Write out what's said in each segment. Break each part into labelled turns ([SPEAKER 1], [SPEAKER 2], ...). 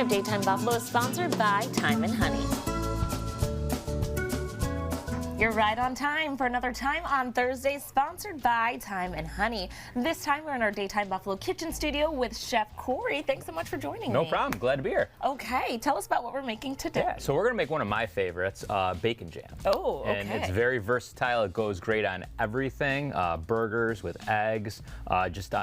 [SPEAKER 1] Daytime Buffalo is sponsored by Thyme-N-Honey. You're right on time for another Time on Thursday, sponsored by Thyme-N-Honey. This time we're in our Daytime Buffalo kitchen studio with Chef Corey. Thanks so much for joining me.
[SPEAKER 2] No problem. Glad to be here.
[SPEAKER 1] Okay, tell us about what we're making today.
[SPEAKER 2] Yeah, so we're going to make one of my favorites, bacon jam.
[SPEAKER 1] Oh, okay.
[SPEAKER 2] And it's very versatile. It goes great on everything, burgers with eggs, just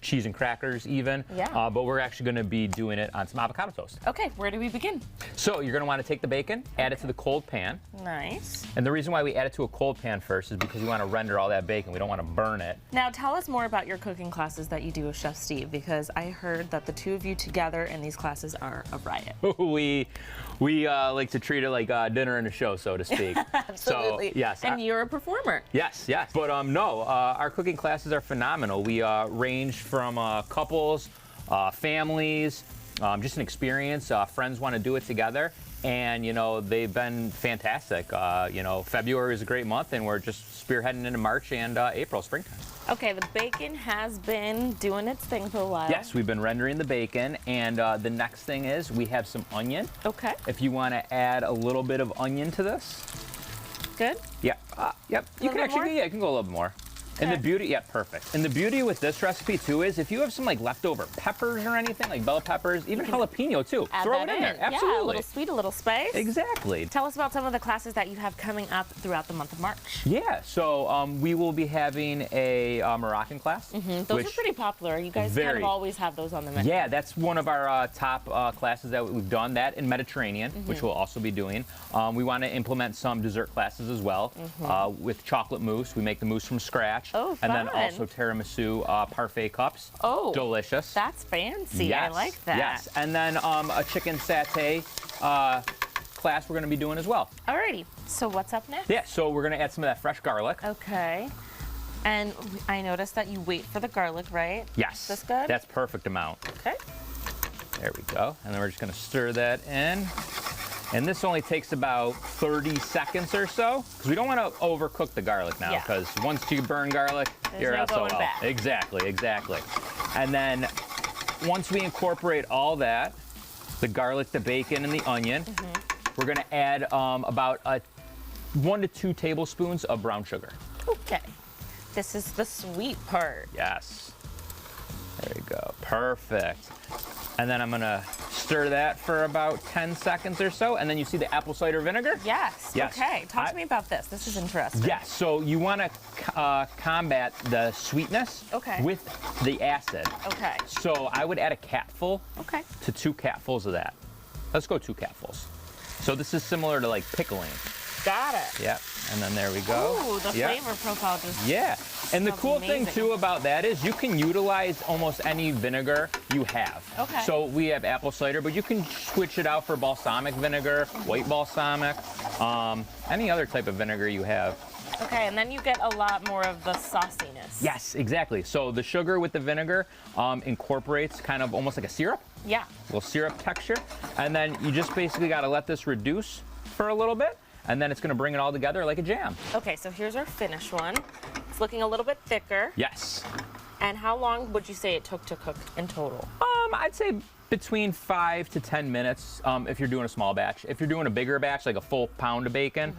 [SPEAKER 2] cheese and crackers even.
[SPEAKER 1] Yeah.
[SPEAKER 2] But we're actually going to be doing it on some avocado toast.
[SPEAKER 1] Okay, where do we begin?
[SPEAKER 2] So you're going to want to take the bacon, add it to the cold pan.
[SPEAKER 1] Nice.
[SPEAKER 2] And the reason why we add it to a cold pan first is because we want to render all that bacon. We don't want to burn it.
[SPEAKER 1] Now tell us more about your cooking classes that you do with Chef Steve, because I heard that the two of you together in these classes are a riot.
[SPEAKER 2] we like to treat it like dinner and a show, so to speak.
[SPEAKER 1] Absolutely.
[SPEAKER 2] So, yes.
[SPEAKER 1] And you're a performer.
[SPEAKER 2] Yes. But no, our cooking classes are phenomenal. We range from couples, families, just an experience. Friends want to do it together. And, you know, they've been fantastic. You know, February is a great month, and we're just spearheading into March and April, springtime.
[SPEAKER 1] Okay, the bacon has been doing its thing for a while.
[SPEAKER 2] Yes, we've been rendering the bacon, and the next thing is we have some onion.
[SPEAKER 1] Okay.
[SPEAKER 2] If you want to add a little bit of onion to this.
[SPEAKER 1] Good?
[SPEAKER 2] Yeah, yep. You can actually, you can go a little bit more. And the beauty, perfect. And the beauty with this recipe too is if you have some like leftover peppers or anything, like bell peppers, even jalapeno too, throw it in there. Absolutely.
[SPEAKER 1] Yeah, a little sweet, a little spice.
[SPEAKER 2] Exactly.
[SPEAKER 1] Tell us about some of the classes that you have coming up throughout the month of March.
[SPEAKER 2] Yeah, so we will be having a Moroccan class.
[SPEAKER 1] Those are pretty popular. You guys kind of always have those on the menu.
[SPEAKER 2] Yeah, that's one of our top classes that we've done. That in Mediterranean, which we'll also be doing. We want to implement some dessert classes as well with chocolate mousse. We make the mousse from scratch.
[SPEAKER 1] Oh, fun.
[SPEAKER 2] And then also tiramisu parfait cups.
[SPEAKER 1] Oh,
[SPEAKER 2] delicious.
[SPEAKER 1] That's fancy.
[SPEAKER 2] Yes,
[SPEAKER 1] I like that.
[SPEAKER 2] Yes, and then a chicken satay class we're going to be doing as well.
[SPEAKER 1] Alrighty, so what's up next?
[SPEAKER 2] Yeah, so we're going to add some of that fresh garlic.
[SPEAKER 1] Okay. And I noticed that you wait for the garlic, right?
[SPEAKER 2] Yes.
[SPEAKER 1] Is this good?
[SPEAKER 2] That's perfect amount.
[SPEAKER 1] Okay.
[SPEAKER 2] There we go. And then we're just going to stir that in. And this only takes about 30 seconds or so, because we don't want to overcook the garlic now, because once you burn garlic, you're
[SPEAKER 1] no
[SPEAKER 2] SOL.
[SPEAKER 1] going back.
[SPEAKER 2] Exactly. And then once we incorporate all that, the garlic, the bacon, and the onion, we're going to add about 1 to 2 tablespoons of brown sugar.
[SPEAKER 1] Okay. This is the sweet part.
[SPEAKER 2] Yes. There you go. Perfect. And then I'm going to stir that for about 10 seconds or so. And then you see the apple cider vinegar?
[SPEAKER 1] Yes. Okay. Talk to me about this. This is interesting.
[SPEAKER 2] Yes. So you want to combat the sweetness with the acid.
[SPEAKER 1] Okay.
[SPEAKER 2] So I would add a capful to 2 capfuls of that. Let's go 2 capfuls. So this is similar to like pickling.
[SPEAKER 1] Got it.
[SPEAKER 2] Yep. And then there we go.
[SPEAKER 1] Ooh, the flavor profile just
[SPEAKER 2] And the cool thing too about that is you can utilize almost any vinegar you have.
[SPEAKER 1] Okay.
[SPEAKER 2] So we have apple cider, but you can switch it out for balsamic vinegar, white balsamic, any other type of vinegar you have.
[SPEAKER 1] Okay, and then you get a lot more of the sauciness.
[SPEAKER 2] Yes, exactly. So the sugar with the vinegar incorporates kind of almost like a syrup.
[SPEAKER 1] Yeah.
[SPEAKER 2] A little syrup texture. And then you just basically got to let this reduce for a little bit. And then it's going to bring it all together like a jam.
[SPEAKER 1] Okay, so here's our finished one. It's looking a little bit thicker.
[SPEAKER 2] Yes.
[SPEAKER 1] And how long would you say it took to cook in total?
[SPEAKER 2] I'd say between 5 to 10 minutes if you're doing a small batch. If you're doing a bigger batch, like a full pound of bacon,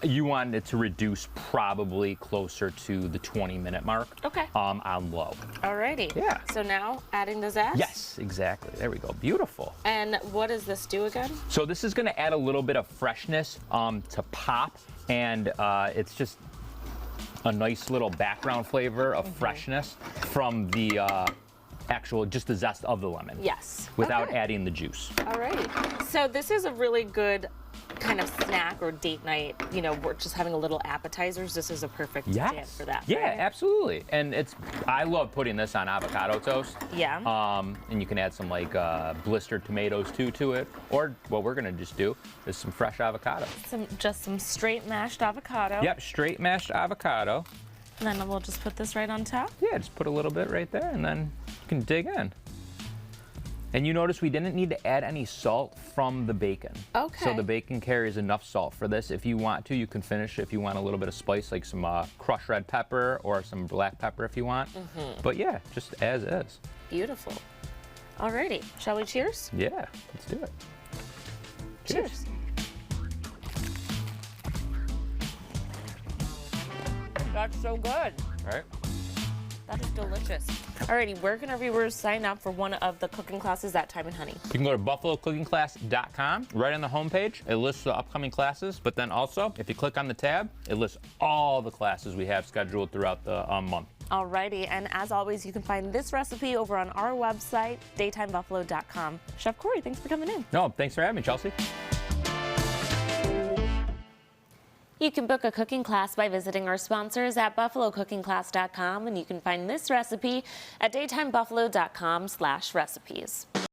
[SPEAKER 2] you want it to reduce probably closer to the 20-minute mark on low.
[SPEAKER 1] Alrighty.
[SPEAKER 2] Yeah.
[SPEAKER 1] So now adding the zest?
[SPEAKER 2] Yes, exactly. There we go. Beautiful.
[SPEAKER 1] And what does this do again?
[SPEAKER 2] So this is going to add a little bit of freshness to pop, and it's just a nice little background flavor of freshness from the just the zest of the lemon.
[SPEAKER 1] Yes.
[SPEAKER 2] Without adding the juice.
[SPEAKER 1] Alrighty. So this is a really good kind of snack or date night, you know, we're just having a little appetizers. This is a perfect jam for that.
[SPEAKER 2] Yeah,
[SPEAKER 1] right?
[SPEAKER 2] absolutely. And I love putting this on avocado toast.
[SPEAKER 1] Yeah.
[SPEAKER 2] And you can add some like blistered tomatoes too to it. Or what we're gonna just do is some fresh avocado.
[SPEAKER 1] Just some straight mashed avocado.
[SPEAKER 2] Yep, straight mashed avocado.
[SPEAKER 1] And then we'll just put this right on top?
[SPEAKER 2] Yeah, just put a little bit right there and then you can dig in. And you notice we didn't need to add any salt from the bacon.
[SPEAKER 1] Okay.
[SPEAKER 2] So the bacon carries enough salt for this. If you want to, you can finish if you want a little bit of spice, like some crushed red pepper or some black pepper if you want. But yeah, just as is.
[SPEAKER 1] Beautiful. Alrighty, shall we cheers?
[SPEAKER 2] Yeah, let's do it.
[SPEAKER 1] Cheers. That's so good.
[SPEAKER 2] Right?
[SPEAKER 1] That is delicious. Alrighty, where can our viewers sign up for one of the cooking classes at Thyme-N-Honey?
[SPEAKER 2] You can go to buffalocookingclass.com. Right on the homepage, it lists the upcoming classes, but then also, if you click on the tab, it lists all the classes we have scheduled throughout the month.
[SPEAKER 1] Alrighty, and as always, you can find this recipe over on our website, daytimebuffalo.com. Chef Corey, thanks for coming in.
[SPEAKER 2] No, thanks for having me, Chelsea.
[SPEAKER 1] You can book a cooking class by visiting our sponsors at buffalocookingclass.com, and you can find this recipe at daytimebuffalo.com/recipes.